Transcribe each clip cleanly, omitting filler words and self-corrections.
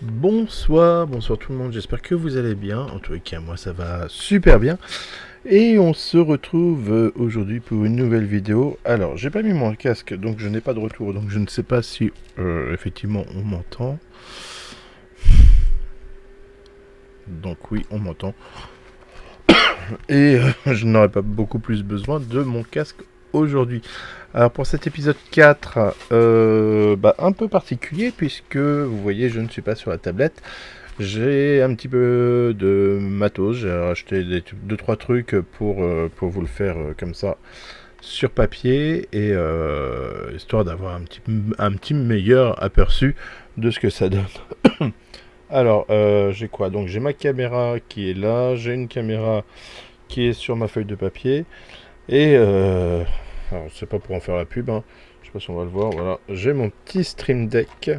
Bonsoir, bonsoir tout le monde, j'espère que vous allez bien. En tout cas, moi ça va super bien. Et on se retrouve aujourd'hui pour une nouvelle vidéo. Alors, j'ai pas mis mon casque, donc je n'ai pas de retour, donc je ne sais pas si effectivement on m'entend. Donc oui, on m'entend. Et je n'aurai pas beaucoup plus besoin de mon casque aujourd'hui. Alors pour cet épisode 4, un peu particulier puisque vous voyez je ne suis pas sur la tablette. J'ai un petit peu de matos, j'ai racheté 2-3 trucs pour vous le faire comme ça sur papier et histoire d'avoir un petit meilleur aperçu de ce que ça donne. Alors j'ai quoi? Donc j'ai ma caméra qui est là, j'ai une caméra qui est sur ma feuille de papier et alors c'est pas pour en faire la pub, hein. Je sais pas si on va le voir, voilà, j'ai mon petit Stream Deck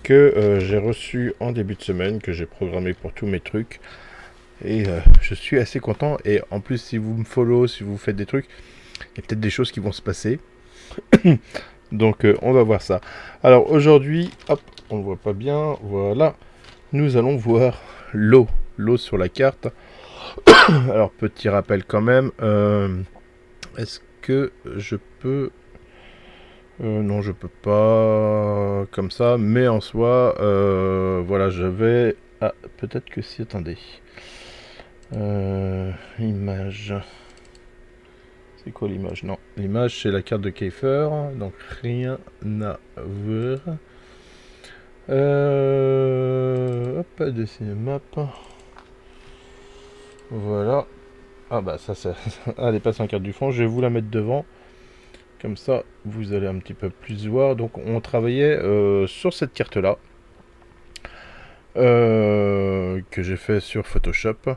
que j'ai reçu en début de semaine, que j'ai programmé pour tous mes trucs. Et je suis assez content. Et en plus, si vous me follow, si vous faites des trucs, il y a peut-être des choses qui vont se passer. Donc on va voir ça. Alors aujourd'hui, hop, on ne voit pas bien. Voilà, nous allons voir l'eau. L'eau sur la carte. Alors petit rappel quand même. Est-ce que je peux... non, je peux pas comme ça, mais en soi, voilà, j'avais... Ah, peut-être que si, attendez. Image. C'est quoi l'image? Non, l'image c'est la carte de Kiefer, donc rien à voir. Hop, dessiner map. Voilà. Ah bah ça, elle est passée en carte du fond, je vais vous la mettre devant. Comme ça, vous allez un petit peu plus voir. Donc on travaillait sur cette carte-là. Que j'ai fait sur Photoshop.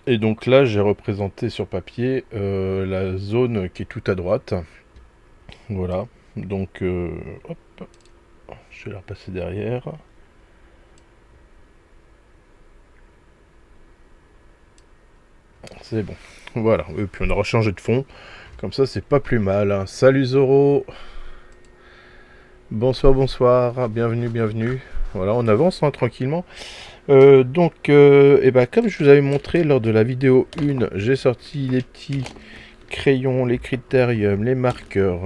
Et donc là, j'ai représenté sur papier la zone qui est tout à droite. Voilà. Donc, hop. Je vais la repasser derrière. C'est bon. Voilà. Et puis on aura changé de fond. Comme ça, c'est pas plus mal, hein. Salut Zoro. Bonsoir, bonsoir. Bienvenue, bienvenue. Voilà, on avance hein, tranquillement. Comme je vous avais montré lors de la vidéo 1, j'ai sorti les petits crayons, les critériums, les marqueurs,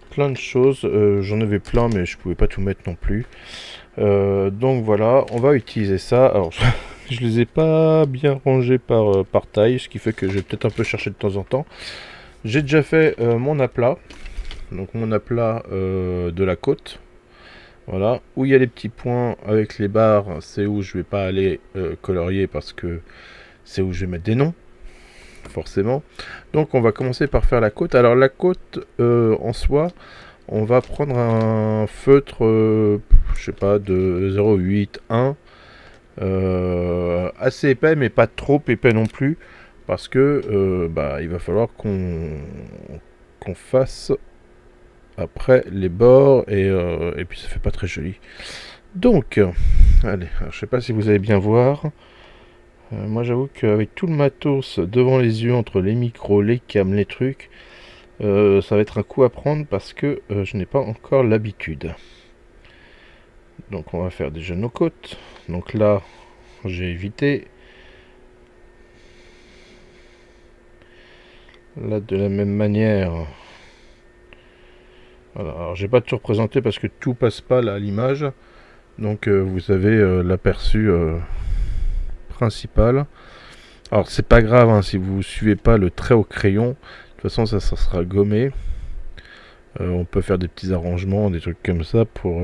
plein de choses. J'en avais plein, mais je pouvais pas tout mettre non plus. Donc voilà, on va utiliser ça. Alors, je les ai pas bien rangés par taille, ce qui fait que je vais peut-être un peu chercher de temps en temps. J'ai déjà fait mon aplat, donc mon aplat de la côte. Voilà, où il y a les petits points avec les barres, c'est où je vais pas aller colorier parce que c'est où je vais mettre des noms, forcément. Donc on va commencer par faire la côte. Alors la côte en soi, on va prendre un feutre, je sais pas, de 0,8, 1, assez épais mais pas trop épais non plus, parce que il va falloir qu'on fasse après les bords et puis ça fait pas très joli. Donc, allez, alors, je sais pas si vous allez bien voir. Moi j'avoue qu'avec tout le matos devant les yeux, entre les micros, les cams, les trucs, ça va être un coup à prendre parce que je n'ai pas encore l'habitude. Donc on va faire déjà nos côtes. Donc là, j'ai évité. Là de la même manière. Voilà, alors j'ai pas tout représenté parce que tout passe pas là à l'image. Donc vous avez l'aperçu principal. Alors c'est pas grave hein, si vous suivez pas le trait au crayon. De toute façon ça sera gommé. On peut faire des petits arrangements, des trucs comme ça pour...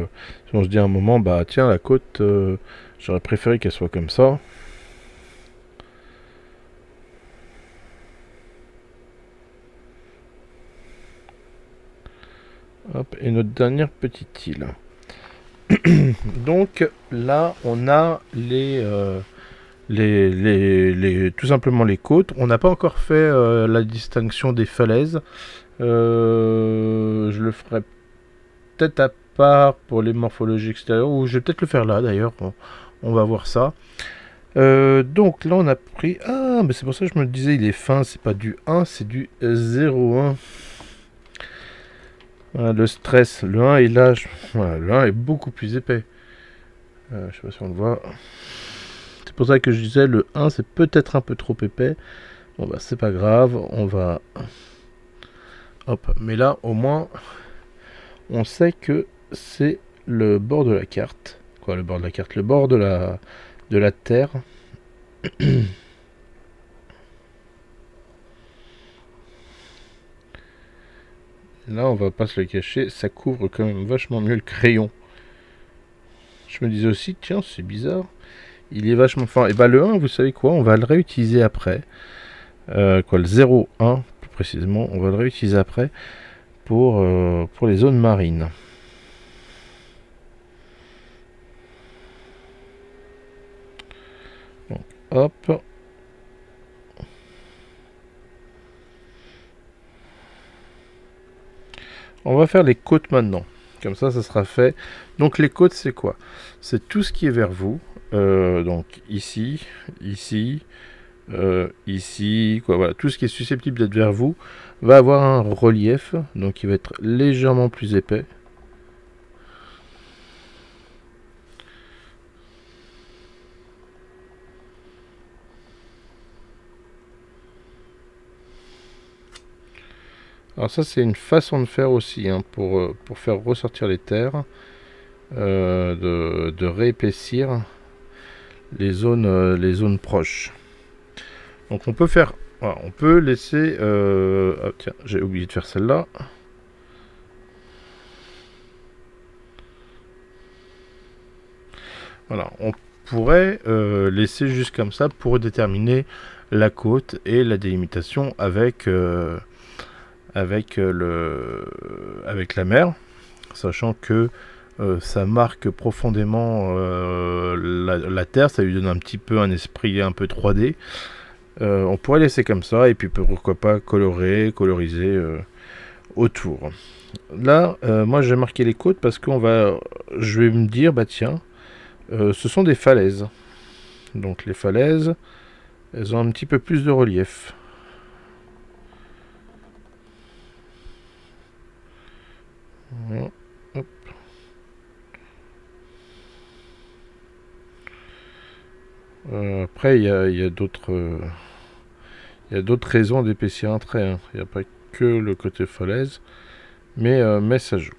si on se dit à un moment, bah tiens la côte, j'aurais préféré qu'elle soit comme ça. Hop, et notre dernière petite île. Donc là on a tout simplement les côtes. On n'a pas encore fait la distinction des falaises. Je le ferai peut-être à part pour les morphologies extérieures, ou je vais peut-être le faire là d'ailleurs. On va voir ça. Donc là on a pris... Ah, mais c'est pour ça que je me disais il est fin, c'est pas du 1, c'est du 0,1. Voilà, le stress, le 1 est là, voilà, le 1 est beaucoup plus épais. Je sais pas si on le voit. C'est pour ça que je disais le 1 c'est peut-être un peu trop épais. Bon bah c'est pas grave, on va... Hop, mais là au moins on sait que c'est le bord de la carte. Quoi, le bord de la carte? Le bord de la terre. Là on va pas se le cacher, ça couvre quand même vachement mieux le crayon. Je me disais aussi, tiens c'est bizarre, il est vachement fort. Et bah le 1, vous savez quoi, on va le réutiliser après. Le 0,1 plus précisément, on va le réutiliser après pour les zones marines. Donc, hop. On va faire les côtes maintenant. Comme ça sera fait. Donc les côtes, c'est quoi? C'est tout ce qui est vers vous. Donc ici, ici, ici, quoi, voilà, tout ce qui est susceptible d'être vers vous va avoir un relief, donc il va être légèrement plus épais. Alors ça c'est une façon de faire aussi, hein, pour faire ressortir les terres, de réépaissir les zones proches. Donc on peut faire, voilà, on peut laisser, ah, tiens, j'ai oublié de faire celle-là. Voilà, on pourrait laisser juste comme ça pour déterminer la côte et la délimitation avec la mer, sachant que ça marque profondément la terre, ça lui donne un petit peu un esprit un peu 3D. On pourrait laisser comme ça et puis pourquoi pas coloriser autour. Là, moi j'ai marqué les côtes parce je vais me dire, bah tiens, ce sont des falaises. Donc les falaises, elles ont un petit peu plus de relief. Hop. Après, il y a d'autres raisons d'épaissir un trait. Hein. Il n'y a pas que le côté falaise, mais ça joue.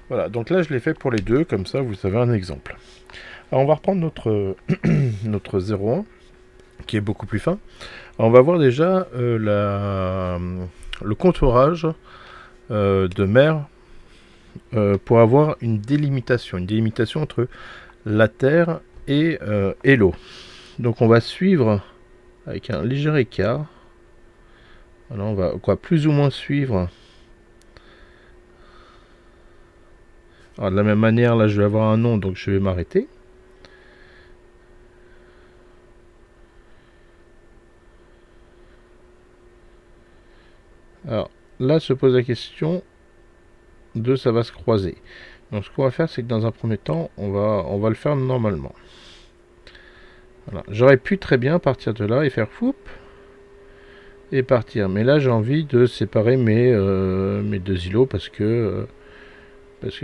Voilà, donc là je l'ai fait pour les deux, comme ça vous avez un exemple. Alors on va reprendre notre 0,1 qui est beaucoup plus fin. Alors, on va voir déjà le contourage de mer pour avoir une délimitation entre la terre et l'eau. Donc on va suivre avec un léger écart. Alors on va plus ou moins suivre. Alors de la même manière, là je vais avoir un nom, donc je vais m'arrêter. Alors là se pose la question de ça va se croiser. Donc ce qu'on va faire, c'est que dans un premier temps, on va le faire normalement. Voilà. J'aurais pu très bien partir de là et faire foup et partir. Mais là j'ai envie de séparer mes deux îlots parce qu'ils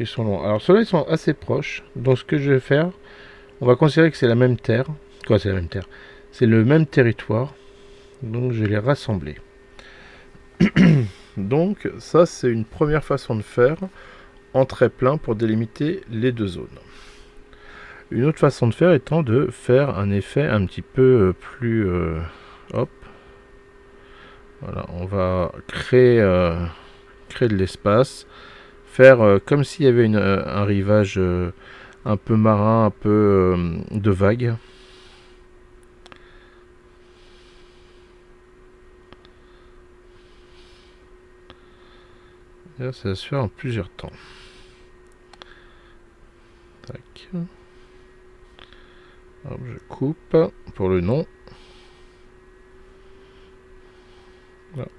sont longs. Alors ceux-là ils sont assez proches. Donc ce que je vais faire, on va considérer que c'est la même terre. Quoi, c'est la même terre? C'est le même territoire. Donc je vais les rassembler. Donc ça c'est une première façon de faire en trait plein pour délimiter les deux zones. Une autre façon de faire étant de faire un effet un petit peu plus... hop. Voilà, on va créer de l'espace. Faire comme s'il y avait un rivage un peu marin, un peu de vagues. Et là, ça va se faire en plusieurs temps. Tac. Hop, je coupe pour le nom. Voilà.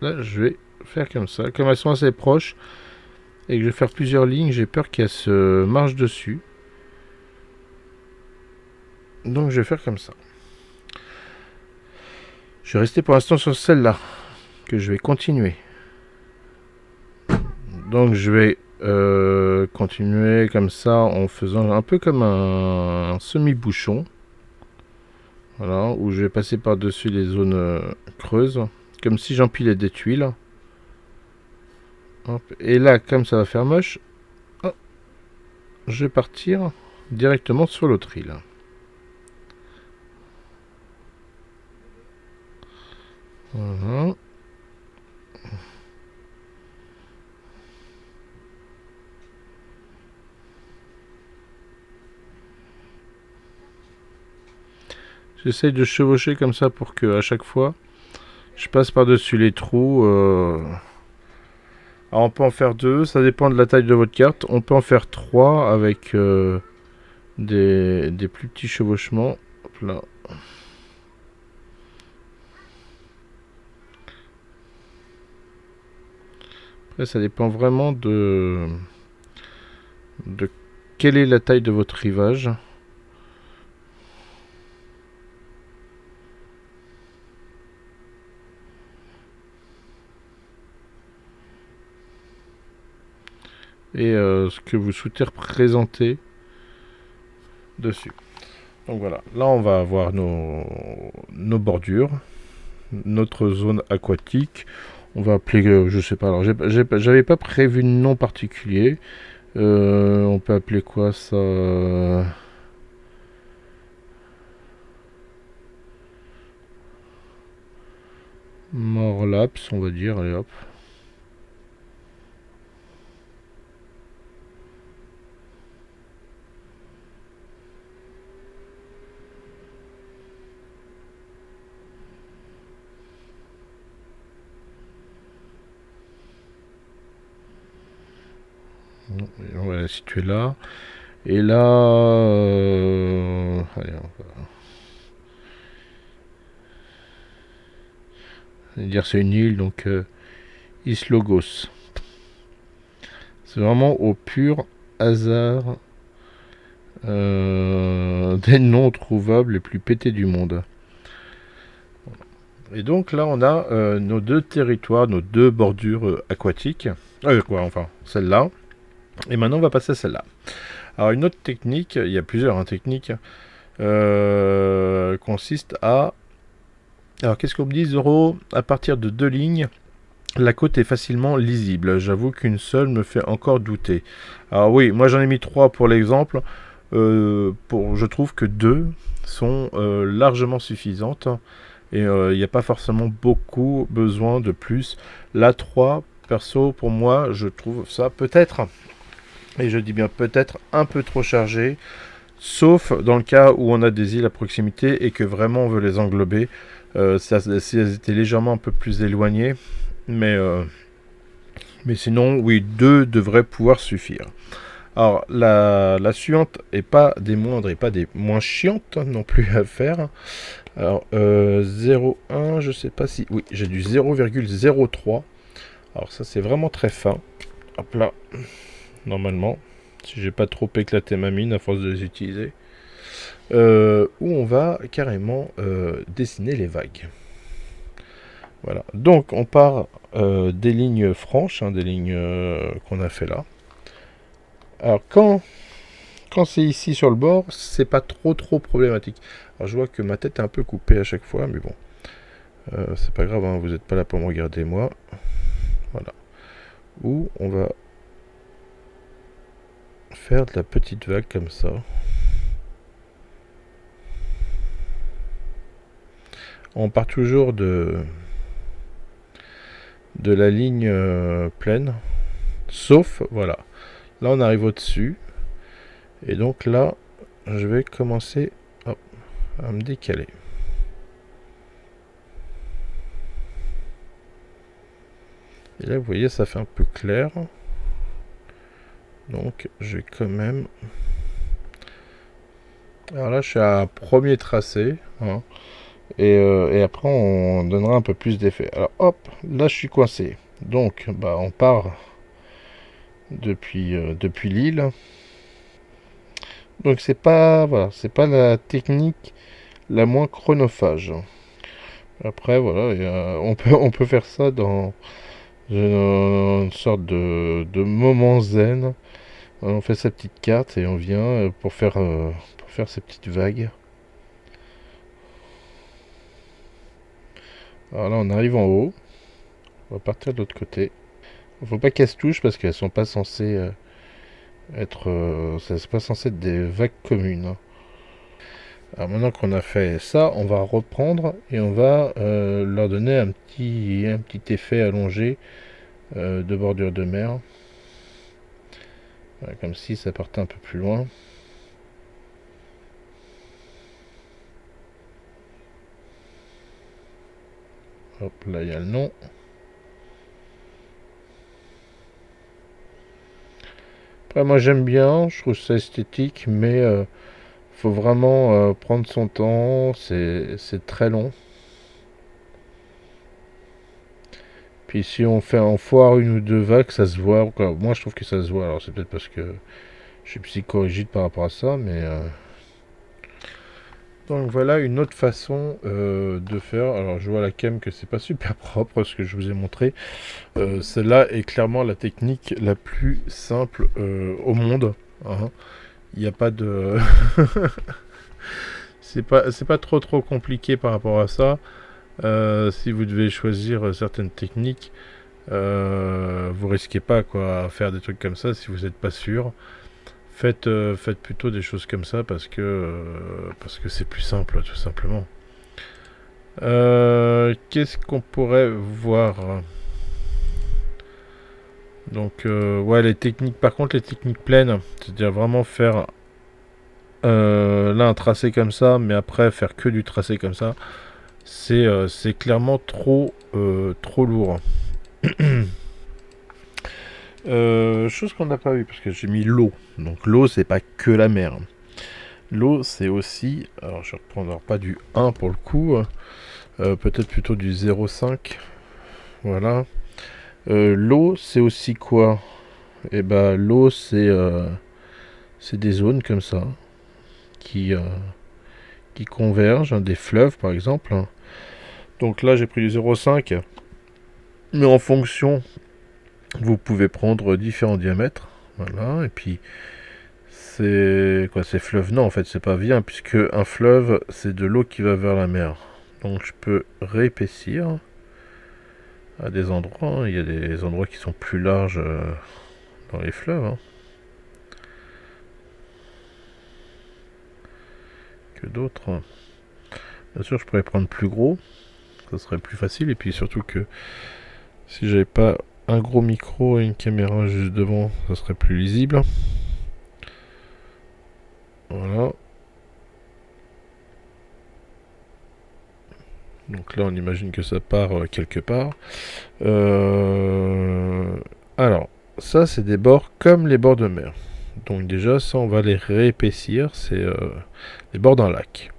Là, je vais faire comme ça. Comme elles sont assez proches et que je vais faire plusieurs lignes, j'ai peur qu'elles se marchent dessus. Donc, je vais faire comme ça. Je vais rester pour l'instant sur celle-là, que je vais continuer. Donc, je vais continuer comme ça en faisant un peu comme un semi-bouchon. Voilà, où je vais passer par-dessus les zones creuses, comme si j'empilais des tuiles. Hop. Et là, comme ça va faire moche, hop, je vais partir directement sur l'autre île. Voilà. J'essaye de chevaucher comme ça pour que à chaque fois je passe par-dessus les trous. Alors on peut en faire deux, ça dépend de la taille de votre carte. On peut en faire trois avec des plus petits chevauchements. Hop là. Après ça dépend vraiment de quelle est la taille de votre rivage. Et ce que vous souhaitez représenter dessus. Donc voilà, là on va avoir nos bordures, notre zone aquatique. On va appeler, je sais pas, alors j'avais pas prévu de nom particulier. On peut appeler quoi ça Morlaps, on va dire, allez hop. On va la situer là. Et là, allez, on va dire c'est une île, donc Islogos. C'est vraiment au pur hasard des noms trouvables les plus pétés du monde. Et donc là, on a nos deux territoires, nos deux bordures aquatiques. Enfin, celle-là. Et maintenant, on va passer à celle-là. Alors, une autre technique, il y a plusieurs techniques, consiste à... Alors, qu'est-ce qu'on me dit, Zoro? À partir de deux lignes, la côte est facilement lisible. J'avoue qu'une seule me fait encore douter. Alors oui, moi j'en ai mis trois pour l'exemple. Je trouve que deux sont largement suffisantes. Et il n'y a pas forcément beaucoup besoin de plus. La 3, perso, pour moi, je trouve ça peut-être, et je dis bien peut-être, un peu trop chargé. Sauf dans le cas où on a des îles à proximité et que vraiment on veut les englober. Si elles étaient légèrement un peu plus éloignées. Mais sinon, oui, deux devraient pouvoir suffire. Alors, la suivante est pas des moindres et pas des moins chiantes non plus à faire. Alors, 0,1, je sais pas si... Oui, j'ai du 0,03. Alors ça, c'est vraiment très fin. Hop là, normalement. Si j'ai pas trop éclaté ma mine à force de les utiliser. Où on va carrément dessiner les vagues. Voilà. Donc, on part des lignes franches, des lignes qu'on a fait là. Alors, quand c'est ici sur le bord, c'est pas trop problématique. Alors je vois que ma tête est un peu coupée à chaque fois, mais bon. C'est pas grave, vous n'êtes pas là pour me regarder moi. Voilà. Où on va faire de la petite vague comme ça. On part toujours de la ligne pleine. Sauf, voilà. Là on arrive au-dessus. Et donc là, je vais commencer à me décaler. Et là, vous voyez, ça fait un peu clair. Donc, je vais quand même... Alors là, je suis à un premier tracé. Et après, on donnera un peu plus d'effet. Alors, hop, là, je suis coincé. Donc, on part depuis l'île. Donc, c'est pas la technique la moins chronophage. Après, voilà, on peut faire ça dans Une sorte de moment zen. On fait sa petite carte et on vient pour faire ces petites vagues. Alors là, on arrive en haut. On va partir de l'autre côté. Faut pas qu'elles se touchent parce qu'elles sont pas censées être. C'est pas censé être des vagues communes, hein. Alors maintenant qu'on a fait ça, on va reprendre et on va leur donner un petit effet allongé de bordure de mer. Voilà, comme si ça partait un peu plus loin. Hop, là il y a le nom. Après, moi j'aime bien, je trouve ça esthétique, mais faut vraiment prendre son temps, c'est très long. Puis si on fait en foire une ou deux vagues, ça se voit. Quoi. Moi je trouve que ça se voit, alors c'est peut-être parce que je suis psychorigide par rapport à ça, mais... Donc voilà une autre façon de faire. Alors je vois la cam que c'est pas super propre ce que je vous ai montré. Celle-là est clairement la technique la plus simple au monde, hein. Il n'y a pas de... c'est pas trop compliqué par rapport à ça. Si vous devez choisir certaines techniques, vous risquez pas quoi à faire des trucs comme ça si vous n'êtes pas sûr. Faites plutôt des choses comme ça parce que c'est plus simple tout simplement. Qu'est-ce qu'on pourrait voir? Donc ouais, les techniques, par contre les techniques pleines, c'est-à-dire vraiment faire là un tracé comme ça, mais après faire que du tracé comme ça, c'est clairement trop lourd. Chose qu'on n'a pas vu parce que j'ai mis l'eau. Donc l'eau c'est pas que la mer. L'eau c'est aussi, alors je vais reprendre pas du 1 pour le coup, peut-être plutôt du 0,5. Voilà. L'eau c'est aussi quoi? Et bah l'eau c'est des zones comme ça qui, euh, qui convergent, hein, des fleuves par exemple, hein. Donc là j'ai pris du 0,5, mais en fonction, vous pouvez prendre différents diamètres. Voilà, et puis c'est quoi? C'est fleuve? Non, en fait, c'est pas bien, puisque un fleuve, c'est de l'eau qui va vers la mer. Donc je peux réépaissir à des endroits, hein. Il y a des endroits qui sont plus larges dans les fleuves, hein, que d'autres. Bien sûr, je pourrais prendre plus gros, ça serait plus facile, et puis surtout que si j'avais pas un gros micro et une caméra juste devant, ça serait plus lisible. Voilà. Donc là, on imagine que ça part quelque part. Alors, ça, c'est des bords comme les bords de mer. Donc déjà, ça, on va les réépaissir. C'est les bords d'un lac.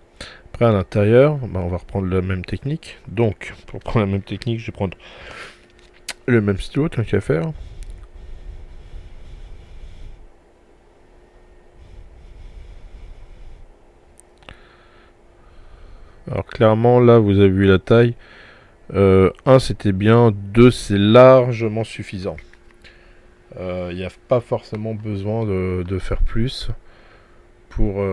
Après, à l'intérieur, bah, on va reprendre la même technique. Donc, pour prendre la même technique, je vais prendre le même stylo, tant qu'à faire. Alors, clairement, là, vous avez vu la taille. 1, c'était bien. 2, c'est largement suffisant. Il n'y a pas forcément besoin de faire plus pour,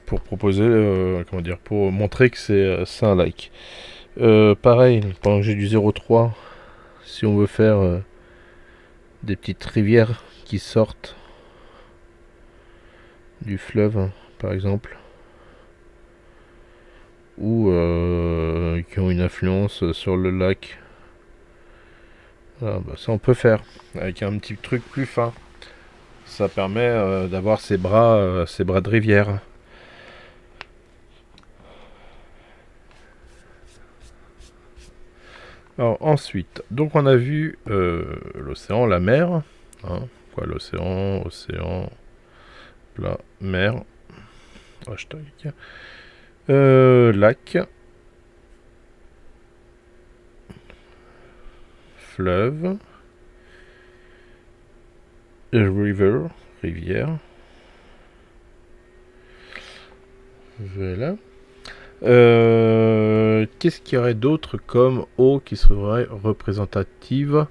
pour proposer, comment dire, pour montrer que c'est un like. Pareil, pendant que j'ai du 0,3, si on veut faire des petites rivières qui sortent du fleuve, hein, par exemple, ou qui ont une influence sur le lac, voilà, bah ça on peut faire avec un petit truc plus fin. Ça permet d'avoir ces bras de rivière. Alors ensuite, donc on a vu l'océan, la mer, hein, quoi, l'océan, océan, la mer, hashtag, lac, fleuve, river, rivière, voilà. Qu'est-ce qu'il y aurait d'autre comme eau qui serait représentative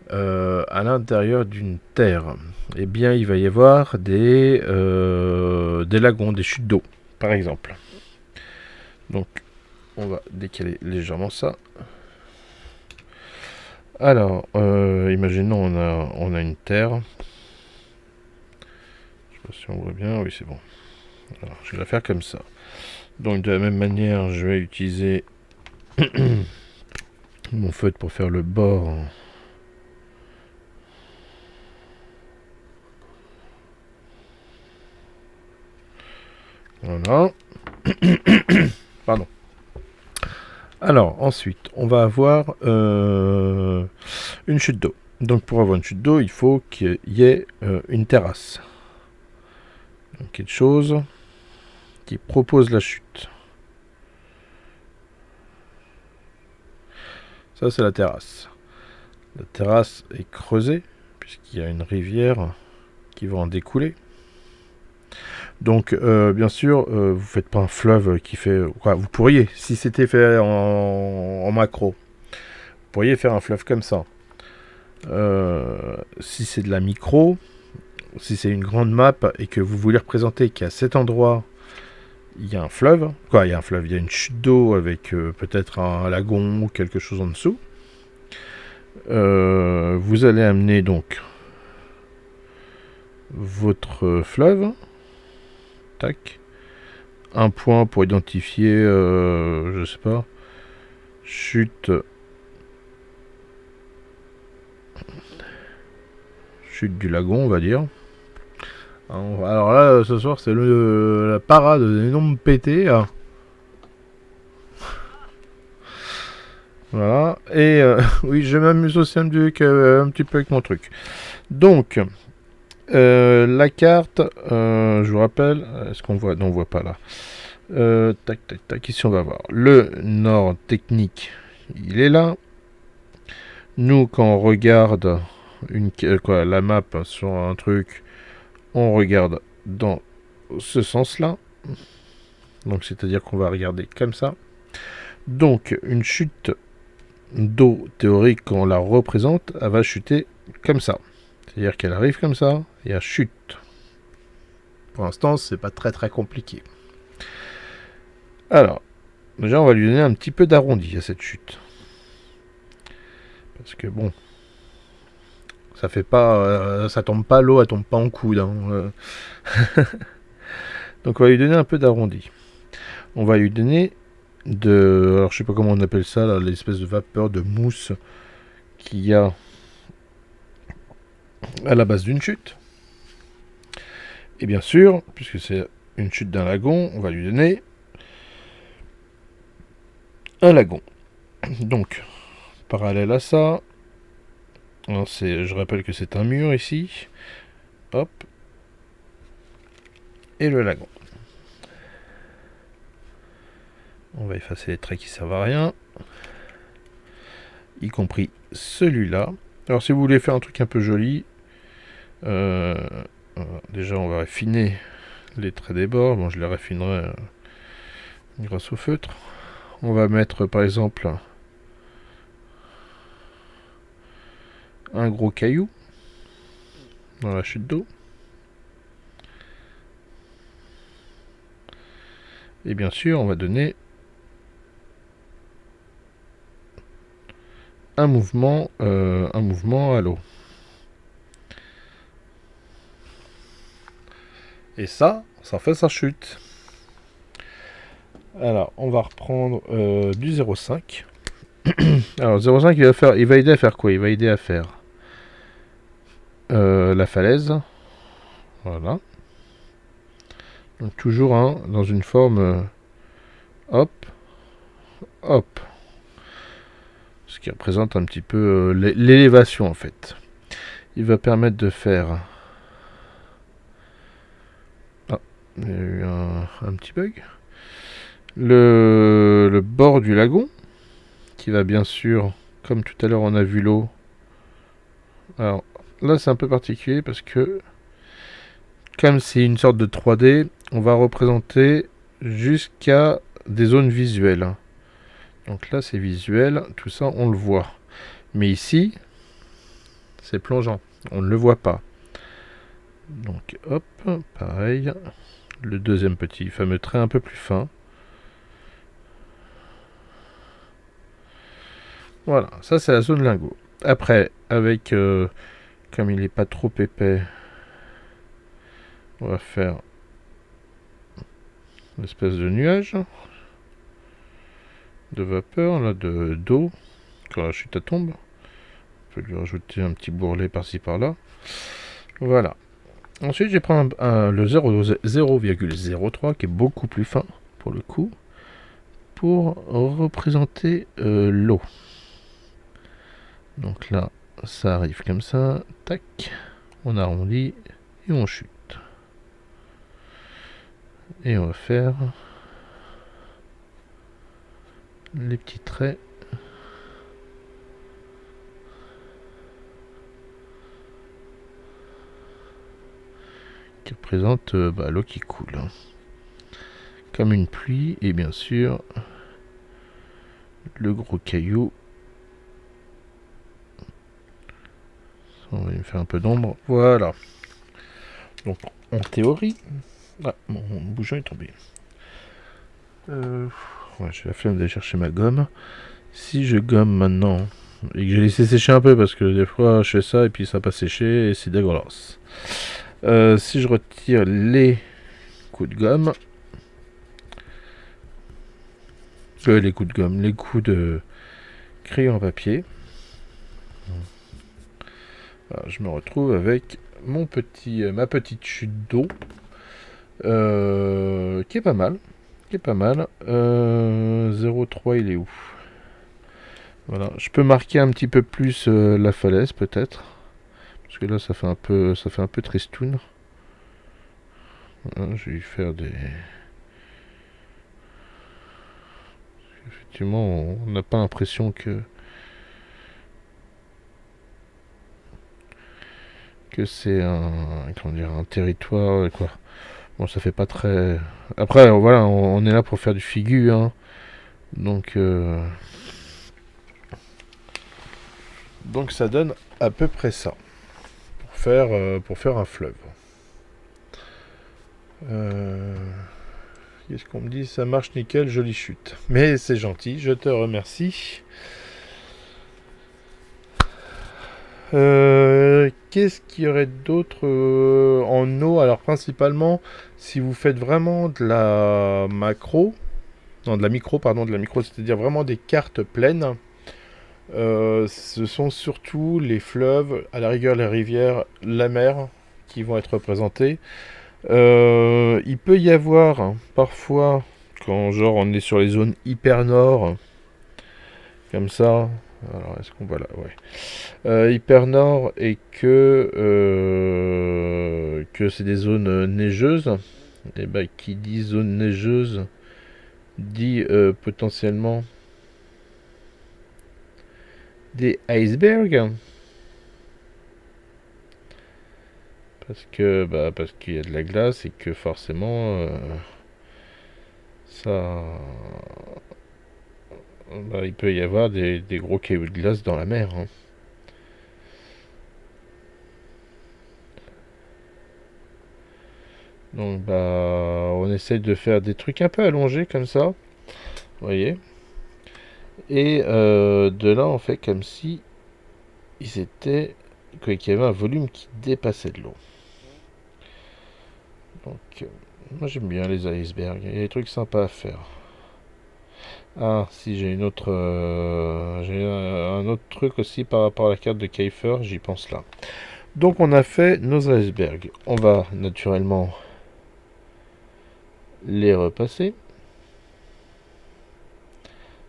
à l'intérieur d'une terre? Eh bien, il va y avoir des lagons, des chutes d'eau, par exemple. Donc, on va décaler légèrement ça. Alors, imaginons on a une terre. Je sais pas si on voit bien. Oui, c'est bon. Alors, je vais la faire comme ça. Donc, de la même manière, je vais utiliser mon feutre pour faire le bord. Voilà. Pardon. Alors, ensuite, on va avoir une chute d'eau. Donc, pour avoir une chute d'eau, il faut qu'il y ait une terrasse. Donc, quelque chose qui propose la chute. Ça, c'est la terrasse. La terrasse est creusée, puisqu'il y a une rivière qui va en découler. Donc, bien sûr, vous faites pas un fleuve qui fait... Quoi, vous pourriez, si c'était fait en macro, vous pourriez faire un fleuve comme ça. Si c'est de la micro, si c'est une grande map et que vous voulez représenter qu'à cet endroit, il y a un fleuve, il y a un fleuve, il y a une chute d'eau avec peut-être un lagon ou quelque chose en dessous. Vous allez amener donc votre fleuve. Tac. Un point pour identifier, je sais pas, chute du lagon, on va dire. Alors là, ce soir, c'est la parade des nombres pétés. Voilà. Et oui, je m'amuse aussi un petit peu avec mon truc. Donc, la carte, je vous rappelle, est-ce qu'on voit? Non, on voit pas là. Tac, tac, tac. Ici, on va voir. Le nord technique, il est là. Nous, quand on regarde la map sur un truc, on regarde dans ce sens-là. Donc, c'est-à-dire qu'on va regarder comme ça. Donc, une chute d'eau théorique, quand on la représente, elle va chuter comme ça. C'est-à-dire qu'elle arrive comme ça et elle chute. Pour l'instant, c'est pas très très compliqué. Alors, déjà, on va lui donner un petit peu d'arrondi à cette chute. Parce que bon, ça fait pas, ça tombe pas, l'eau, elle tombe pas en coude. Hein. Donc, on va lui donner un peu d'arrondi. On va lui donner alors je sais pas comment on appelle ça, là, l'espèce de vapeur de mousse qu'il y a à la base d'une chute. Et bien sûr, puisque c'est une chute d'un lagon, on va lui donner un lagon. Donc, parallèle à ça, alors je rappelle que c'est un mur ici. Hop. Et le lagon. On va effacer les traits qui servent à rien. Y compris celui-là. Alors si vous voulez faire un truc un peu joli, déjà on va affiner les traits des bords. Bon, je les raffinerai grâce au feutre. On va mettre par exemple un gros caillou dans la chute d'eau. Et bien sûr, on va donner un mouvement à l'eau. Et ça fait sa chute. Alors, on va reprendre du 0,5. Alors, 0,5, il va aider à faire quoi? Il va aider à faire la falaise. Voilà. Donc, toujours dans une forme hop, hop. Ce qui représente un petit peu l'élévation, en fait. Il va permettre de faire... Ah, il y a eu un petit bug. Le bord du lagon, qui va bien sûr, comme tout à l'heure on a vu l'eau. Alors là c'est un peu particulier parce que comme c'est une sorte de 3D, on va représenter jusqu'à des zones visuelles. Donc là, c'est visuel, tout ça, on le voit. Mais ici, c'est plongeant, on ne le voit pas. Donc hop, pareil. Le deuxième petit fameux trait un peu plus fin. Voilà, ça c'est la zone lingot. Après, avec, comme il n'est pas trop épais, on va faire une espèce de nuage de vapeur, là, d'eau, quand la chute tombe. On peut lui rajouter un petit bourrelet par-ci par-là. Voilà. Ensuite, je vais prendre le 0,03 qui est beaucoup plus fin pour le coup, pour représenter l'eau. Donc là, ça arrive comme ça, tac, on arrondit et on chute. Et on va faire les petits traits qui représentent l'eau qui coule. Comme une pluie, et bien sûr, le gros caillou. On va lui faire un peu d'ombre. Voilà. Donc, en théorie... Ah, mon bouchon est tombé. Ouais, j'ai la flemme d'aller chercher ma gomme. Si je gomme maintenant, et que j'ai laissé sécher un peu, parce que des fois, je fais ça, et puis ça n'a pas séché, et c'est dégueulasse. Si je retire les coups de gomme... les coups de gomme, les coups de crayon à papier. Alors, je me retrouve avec ma petite chute d'eau qui est pas mal. 0,3 il est où? Voilà, je peux marquer un petit peu plus la falaise peut-être, parce que là ça fait un peu tristoun. Voilà, je vais lui faire des... Effectivement, on n'a pas l'impression que c'est un territoire quoi. Bon, ça fait pas très... Après, voilà, on est là pour faire du figu, hein. Donc ça donne à peu près ça. Pour faire un fleuve. Qu'est-ce qu'on me dit? Ça marche nickel, jolie chute. Mais c'est gentil, je te remercie. Qu'est-ce qu'il y aurait d'autre en eau? Alors principalement, si vous faites vraiment de la macro, non de la micro, c'est-à-dire vraiment des cartes pleines, ce sont surtout les fleuves, à la rigueur les rivières, la mer, qui vont être représentés. Il peut y avoir parfois, quand genre on est sur les zones hyper nord, comme ça, alors est-ce qu'on va là? Ouais. Hyper nord et que c'est des zones neigeuses, et ben qui dit zone neigeuse dit potentiellement des icebergs, parce qu'il y a de la glace et que forcément il peut y avoir des gros cailloux de glace dans la mer, hein. Donc on essaye de faire des trucs un peu allongés comme ça, vous voyez. Et de là on fait comme si qu'il y avait un volume qui dépassait de l'eau. Donc moi j'aime bien les icebergs, il y a des trucs sympas à faire. Ah si, j'ai un autre truc aussi par rapport à la carte de Kiefer, j'y pense là. Donc on a fait nos icebergs. On va naturellement les repasser.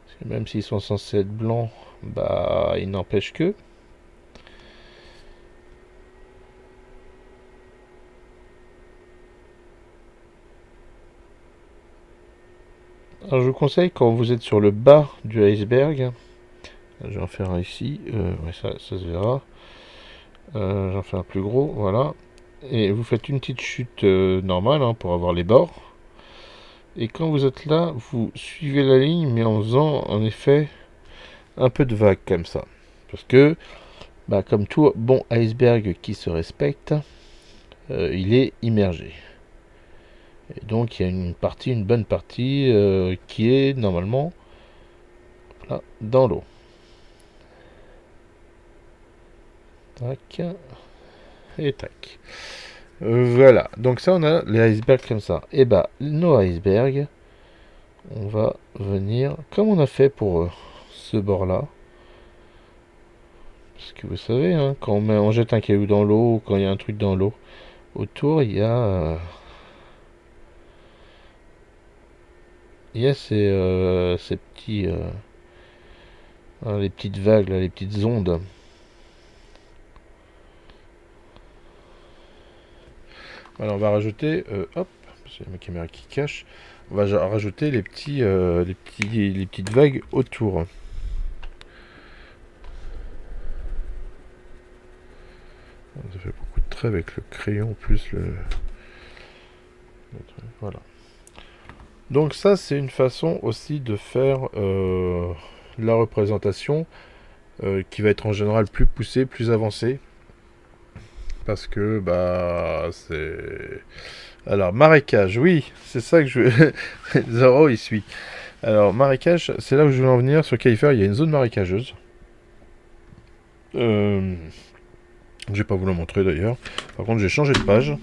Parce que même s'ils sont censés être blancs, il n'empêche que. Alors je vous conseille, quand vous êtes sur le bas du iceberg, je vais en faire un ici, ouais, ça se verra. J'en fais un plus gros, voilà. Et vous faites une petite chute normale, hein, pour avoir les bords. Et quand vous êtes là, vous suivez la ligne, mais en faisant en effet un peu de vague comme ça. Parce que, bah, comme tout bon iceberg qui se respecte, il est immergé. Et donc il y a une bonne partie qui est normalement là, dans l'eau. Tac. Et tac. Voilà. Donc ça, on a les icebergs comme ça. Et bah, nos icebergs, on va venir, comme on a fait pour ce bord-là. Parce que vous savez, hein, quand on jette un caillou dans l'eau, quand il y a un truc dans l'eau, autour, il y a ces petits, hein, les petites vagues, là, les petites ondes. Voilà, on va rajouter, hop, j'ai ma caméra qui cache. On va rajouter les petites vagues autour. Ça fait beaucoup de traits avec le crayon plus le. Voilà. Donc ça, c'est une façon aussi de faire la représentation qui va être en général plus poussée, plus avancée. Parce que, bah, c'est... Alors, marécage, oui, c'est ça que je... Zoro, il suit. Alors, marécage, c'est là où je voulais en venir. Sur Kaifer, il y a une zone marécageuse. Je vais pas vous la montrer d'ailleurs. Par contre, j'ai changé de page.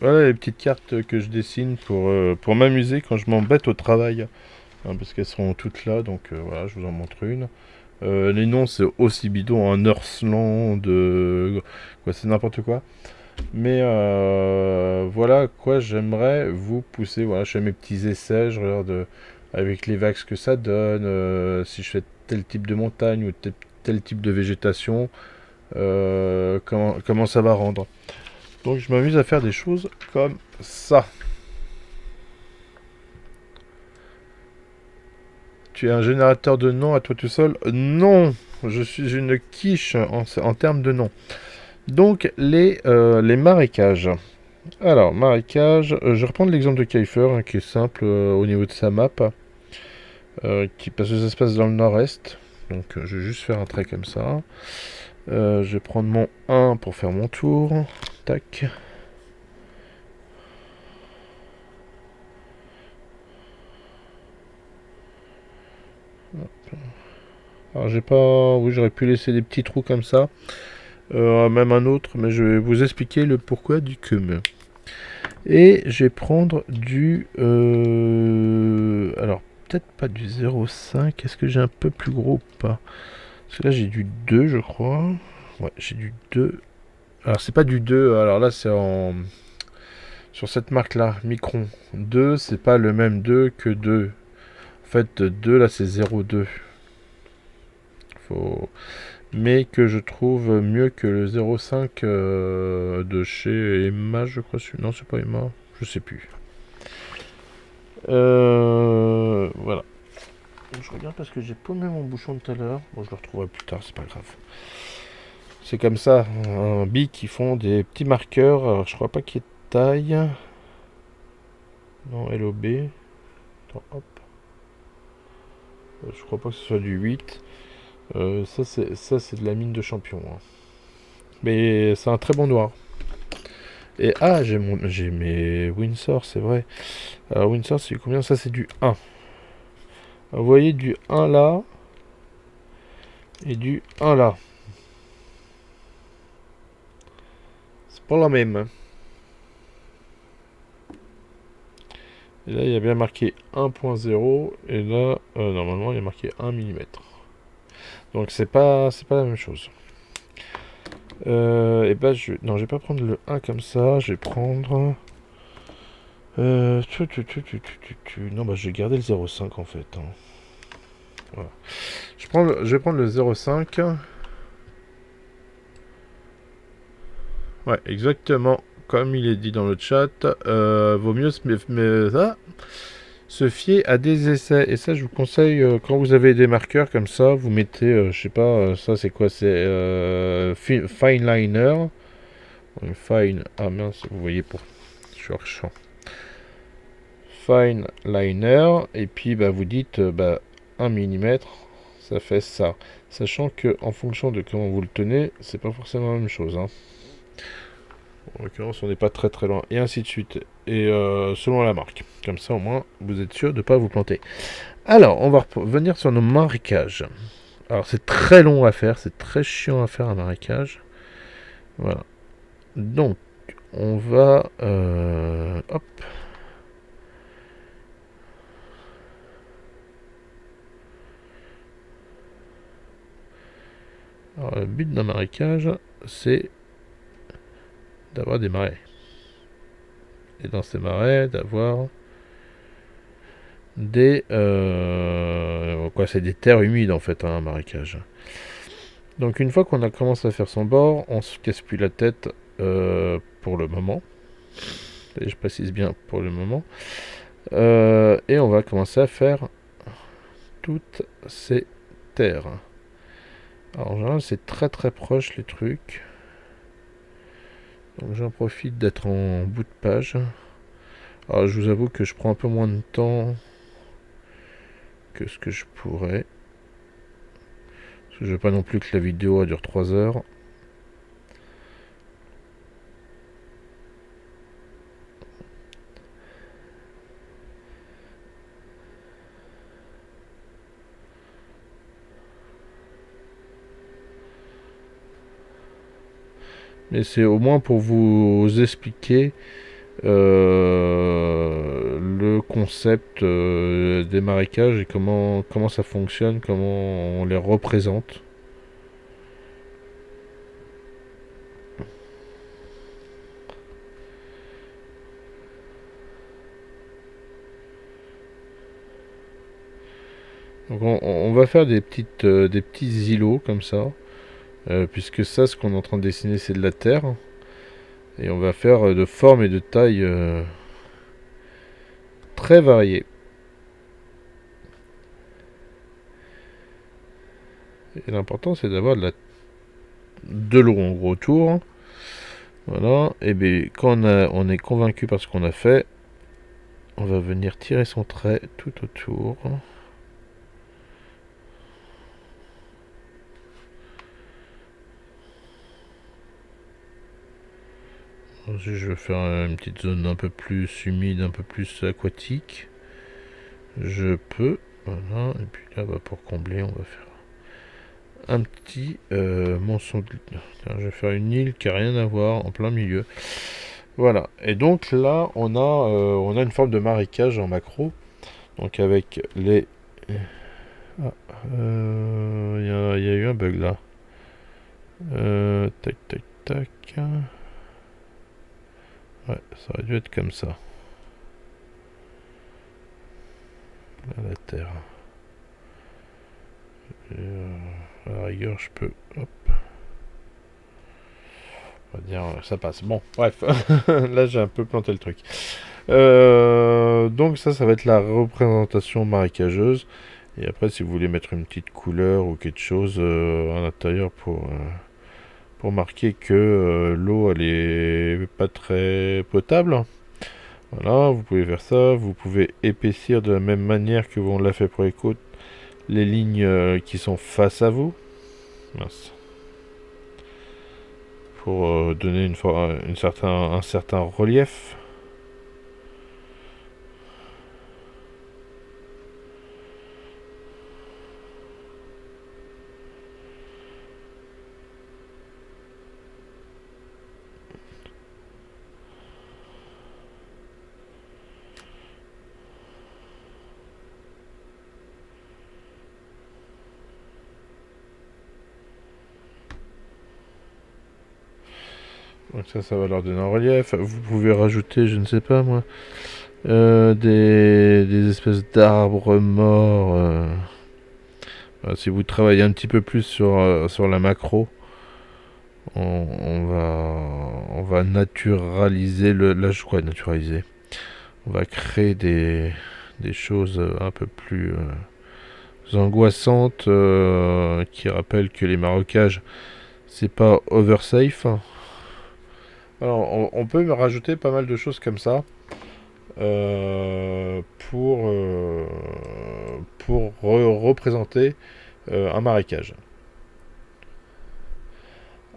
Voilà les petites cartes que je dessine pour m'amuser quand je m'embête au travail. Hein, parce qu'elles seront toutes là, donc voilà, je vous en montre une. Les noms, c'est aussi bidon, un Earthland, quoi, c'est n'importe quoi. Mais voilà quoi, j'aimerais vous pousser. Voilà, je fais mes petits essais, je regarde avec les vagues ce que ça donne, si je fais tel type de montagne ou tel type de végétation, comment ça va rendre. Donc je m'amuse à faire des choses comme ça. Tu es un générateur de noms à toi tout seul? Non, je suis une quiche en termes de noms. Donc les marécages. Alors, marécage, je vais reprendre l'exemple de Kiefer, hein, qui est simple au niveau de sa map, parce que ça se passe dans le nord-est. Donc je vais juste faire un trait comme ça. Je vais prendre mon 1 pour faire mon tour. Tac. Alors j'ai pas... Oui, j'aurais pu laisser des petits trous comme ça. Même un autre, mais je vais vous expliquer le pourquoi du cum. Et je vais prendre du... alors, peut-être pas du 0,5. Est-ce que j'ai un peu plus gros ou pas? Parce que là, j'ai du 2, je crois. Ouais, j'ai du 2. Alors, c'est pas du 2. Alors là, c'est en... Sur cette marque-là, Micron. 2, c'est pas le même 2 que 2. En fait, 2, là, c'est 0,2. Faut... Mais que je trouve mieux que le 0,5 de chez Emma, je crois. Non, c'est pas Emma. Je sais plus. Voilà. Je regarde parce que j'ai paumé mon bouchon de tout à l'heure. Bon, je le retrouverai plus tard, c'est pas grave. C'est comme ça, un bic qui font des petits marqueurs. Alors, je crois pas qu'il y ait de taille. Non, LOB. Attends, hop. Je crois pas que ce soit du 8. Ça, c'est de la mine de champion. Hein. Mais c'est un très bon noir. Et j'ai mes Windsor, c'est vrai. Alors, Windsor, c'est combien? Ça, c'est du 1. Vous voyez du 1 là et du 1 là. C'est pas la même. Et là, il y a bien marqué 1.0 et là, normalement, il y a marqué 1 mm. Donc, c'est pas la même chose. Et bah, non, je vais pas prendre le 1 comme ça. Je vais prendre... non, bah, je vais garder le 0,5 en fait. Hein. Voilà. Je vais prendre le 0,5. Ouais, exactement comme il est dit dans le chat. Vaut mieux se se fier à des essais. Et ça, je vous conseille, quand vous avez des marqueurs comme ça, vous mettez, je sais pas, ça c'est quoi? C'est fine liner. Fine, ah mince, vous voyez pour... Je suis hors champ. Fine liner, et puis bah, vous dites 1 mm, ça fait ça. Sachant que en fonction de comment vous le tenez, c'est pas forcément la même chose. Hein. En l'occurrence, on n'est pas très très loin, et ainsi de suite. Et selon la marque. Comme ça, au moins, vous êtes sûr de ne pas vous planter. Alors, on va revenir sur nos marécages. Alors, c'est très long à faire, c'est très chiant à faire un marécage. Voilà. Donc, on va... hop. Alors, le but d'un marécage, c'est d'avoir des marais. Et dans ces marais, d'avoir des... c'est des terres humides, en fait, un marécage. Donc, une fois qu'on a commencé à faire son bord, on se casse plus la tête pour le moment. Et je précise bien pour le moment. Et on va commencer à faire toutes ces terres. Alors en général c'est très très proche les trucs. Donc j'en profite d'être en bout de page. Alors je vous avoue que je prends un peu moins de temps que ce que je pourrais. Parce que je veux pas non plus que la vidéo dure 3 heures. Mais c'est au moins pour vous expliquer le concept des marécages et comment ça fonctionne, comment on les représente. Donc on va faire des petits îlots comme ça, puisque ça, ce qu'on est en train de dessiner, c'est de la terre. Et on va faire de formes et de tailles très variées. Et l'important, c'est d'avoir de l'eau en gros autour. Voilà. Et bien, quand on est convaincu par ce qu'on a fait, on va venir tirer son trait tout autour. Ensuite, je vais faire une petite zone un peu plus humide, un peu plus aquatique. Je peux. Voilà. Et puis là, pour combler, on va faire un petit monceau. Je vais faire une île qui n'a rien à voir en plein milieu. Voilà. Et donc là, on a une forme de marécage en macro. Donc avec les... Ah, il y a eu un bug là. Tac, tac, tac. Ouais, ça aurait dû être comme ça. Là, la terre. Et, à la rigueur, je peux... Hop. On va dire, ça passe. Bon, bref. Là, j'ai un peu planté le truc. Donc ça va être la représentation marécageuse. Et après, si vous voulez mettre une petite couleur ou quelque chose à l'intérieur pour marquer que l'eau, elle est pas très potable. Voilà, vous pouvez faire ça. Vous pouvez épaissir de la même manière que on l'a fait pour les côtes, les lignes qui sont face à vous. Mince. Pour donner un certain relief. Donc ça va leur donner un relief. Vous pouvez rajouter, je ne sais pas moi, des espèces d'arbres morts. Si vous travaillez un petit peu plus sur la macro, on va naturaliser naturaliser. On va créer des des choses un peu plus angoissantes qui rappellent que les marocages c'est pas oversafe. Alors on peut me rajouter pas mal de choses comme ça pour représenter un marécage.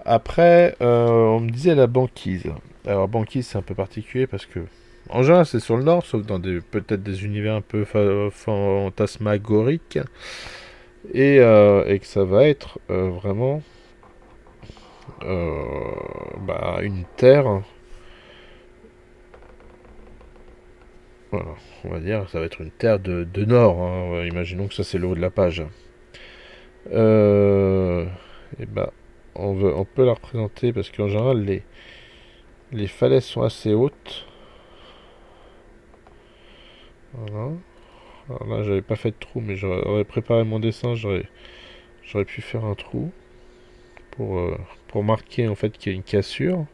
Après, on me disait la banquise. Alors banquise c'est un peu particulier parce que en général c'est sur le nord, sauf dans peut-être des univers un peu fantasmagoriques, et que ça va être vraiment une terre. Voilà, on va dire, ça va être une terre de nord. Hein. Imaginons que ça c'est le haut de la page. Et on peut la représenter parce qu'en général les falaises sont assez hautes. Voilà. Alors là j'avais pas fait de trou, mais j'aurais préparé mon dessin, j'aurais pu faire un trou pour marquer en fait qu'il y a une cassure.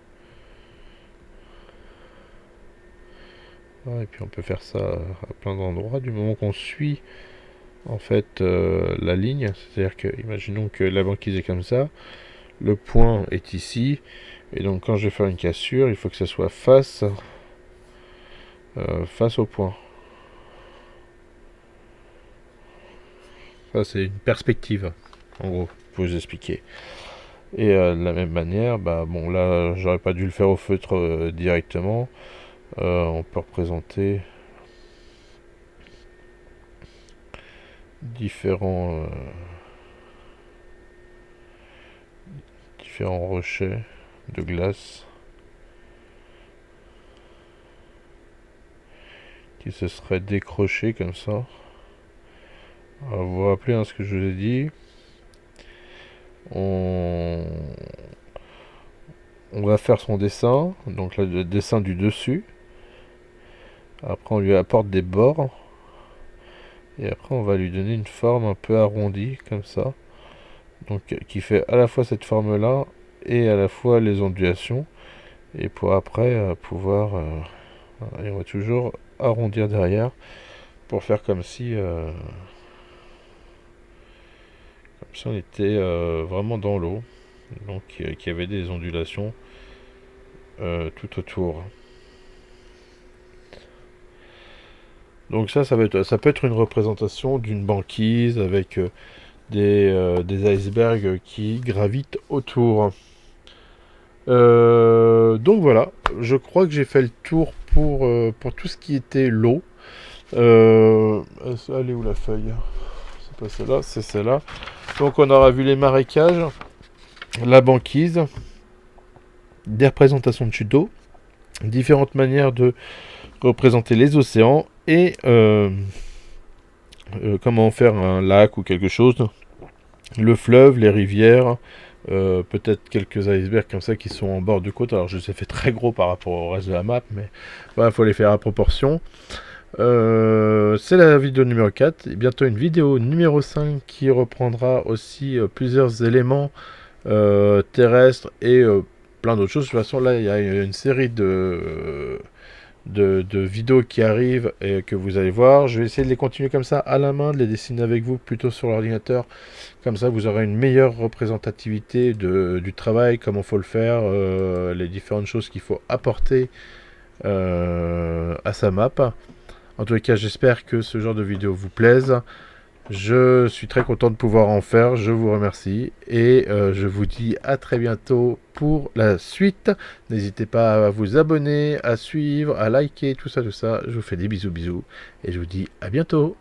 Et puis on peut faire ça à plein d'endroits du moment qu'on suit en fait la ligne. C'est-à-dire que imaginons que la banquise est comme ça, le point est ici, et donc quand je vais faire une cassure, il faut que ça soit face au point. Ça c'est une perspective, en gros, pour vous expliquer. Et de la même manière, bon là j'aurais pas dû le faire au feutre directement. On peut représenter différents rochers de glace qui se seraient décrochés comme ça. Alors, vous vous rappelez ce que je vous ai dit. On va faire son dessin, donc le dessin du dessus. Après on lui apporte des bords. Et après on va lui donner une forme un peu arrondie comme ça. Donc qui fait à la fois cette forme là et à la fois les ondulations. Et pour après pouvoir... et on va toujours arrondir derrière pour faire comme si on était vraiment dans l'eau. Donc qu'il y avait des ondulations tout autour. Donc ça peut être une représentation d'une banquise avec des icebergs qui gravitent autour. Donc voilà, je crois que j'ai fait le tour pour tout ce qui était l'eau. Elle est où la feuille? C'est pas celle-là, c'est celle-là. Donc on aura vu les marécages, la banquise, des représentations de chute d'eau, différentes manières de représenter les océans et comment faire un lac ou quelque chose, le fleuve, les rivières, peut-être quelques icebergs comme ça qui sont en bord de côte. Alors je les ai fait très gros par rapport au reste de la map, mais voilà, faut les faire à proportion. C'est la vidéo numéro 4 et bientôt une vidéo numéro 5 qui reprendra aussi plusieurs éléments terrestres et plein d'autres choses. De toute façon là il y a une série de vidéos qui arrivent et que vous allez voir. Je vais essayer de les continuer comme ça à la main, de les dessiner avec vous plutôt sur l'ordinateur. Comme ça vous aurez une meilleure représentativité du travail, comment il faut le faire, les différentes choses qu'il faut apporter à sa map. En tous les cas, j'espère que ce genre de vidéo vous plaise. Je suis très content de pouvoir en faire. Je vous remercie. Et je vous dis à très bientôt pour la suite. N'hésitez pas à vous abonner, à suivre, à liker, tout ça, tout ça. Je vous fais des bisous, bisous. Et je vous dis à bientôt.